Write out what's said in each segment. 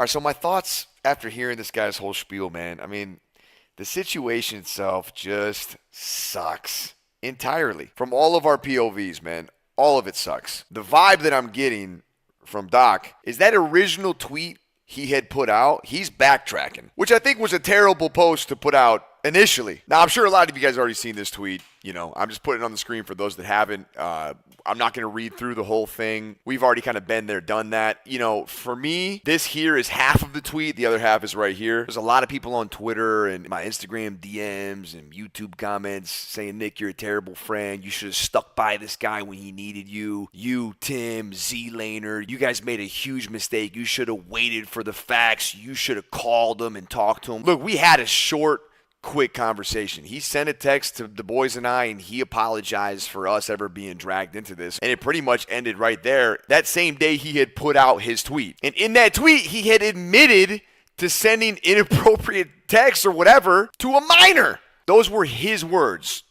All right, so my thoughts after hearing this guy's whole spiel, man. I mean, the situation itself just sucks entirely. From all of our POVs, man, all of it sucks. The vibe that I'm getting from Doc is that original tweet he had put out, he's backtracking, which I think was a terrible post to put out initially. Now, I'm sure a lot of you guys already seen this tweet. You know, I'm just putting it on the screen for those that haven't. I'm not going to read through the whole thing. We've already kind of been there, done that. You know, for me, this here is half of the tweet. The other half is right here. There's a lot of people on Twitter and my Instagram DMs and YouTube comments saying, Nick, you're a terrible friend. You should have stuck by this guy when he needed you. You, Tim, Z-Laner, you guys made a huge mistake. You should have waited for the facts. You should have called him and talked to him. Look, we had a short, quick conversation. He sent a text to the boys and I, and he apologized for us ever being dragged into this. And it pretty much ended right there. That same day, he had put out his tweet. And in that tweet, he had admitted to sending inappropriate texts or whatever to a minor. Those were his words.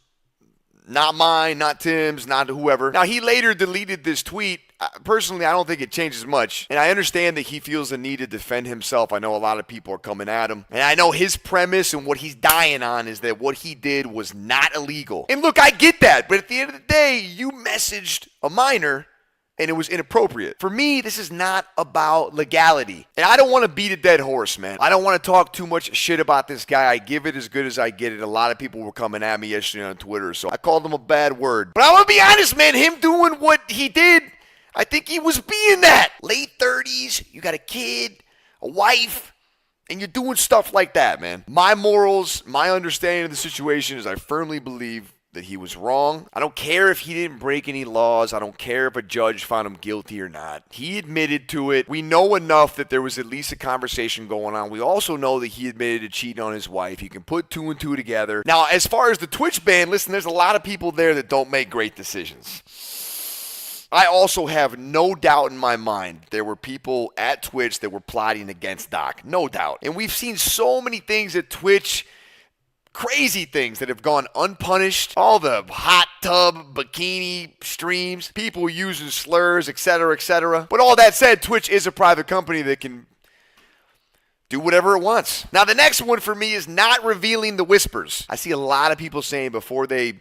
Not mine, not Tim's, not whoever. Now, he later deleted this tweet. Personally, I don't think it changes much. And I understand that he feels the need to defend himself. I know a lot of people are coming at him. And I know his premise and what he's dying on is that what he did was not illegal. And look, I get that. But at the end of the day, you messaged a minor and it was inappropriate. For me, this is not about legality. And I don't want to beat a dead horse, man. I don't want to talk too much shit about this guy. I give it as good as I get it. A lot of people were coming at me yesterday on Twitter, so I called him a bad word. But I'm going to be honest, man. Him doing what he did, I think he was being that. Late 30s, you got a kid, a wife, and you're doing stuff like that, man. My morals, my understanding of the situation is I firmly believe that he was wrong. I don't care if he didn't break any laws. I don't care if a judge found him guilty or not. He admitted to it. We know enough that there was at least a conversation going on. We also know that he admitted to cheating on his wife. He can put two and two together. Now, as far as the Twitch ban, listen, there's a lot of people there that don't make great decisions. I also have no doubt in my mind there were people at Twitch that were plotting against Doc. No doubt. And we've seen so many things at Twitch, crazy things that have gone unpunished. All the hot tub, bikini streams, people using slurs, etc., etc. But all that said, Twitch is a private company that can do whatever it wants. Now, the next one for me is not revealing the whispers. I see a lot of people saying before they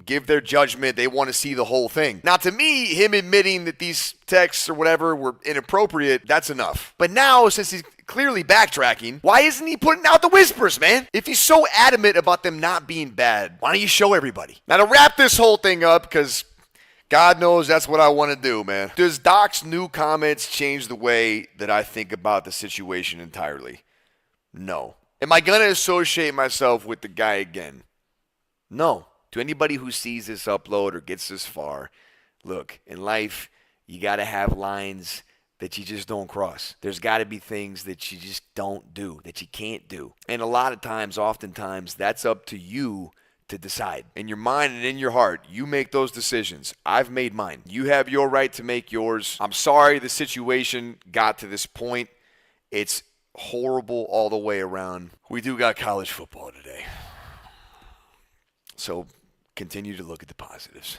give their judgment, they want to see the whole thing. Now, to me, him admitting that these texts or whatever were inappropriate, that's enough. But now, since he's clearly backtracking, why isn't he putting out the whispers, man? If he's so adamant about them not being bad, why don't you show everybody? Now, to wrap this whole thing up, because God knows that's what I want to do, man. Does Doc's new comments change the way that I think about the situation entirely? No. Am I going to associate myself with the guy again? No. To anybody who sees this upload or gets this far, look, in life, you got to have lines that you just don't cross. There's got to be things that you just don't do, that you can't do. And a lot of times, oftentimes, that's up to you to decide. In your mind and in your heart, you make those decisions. I've made mine. You have your right to make yours. I'm sorry the situation got to this point. It's horrible all the way around. We do got college football today. So continue to look at the positives.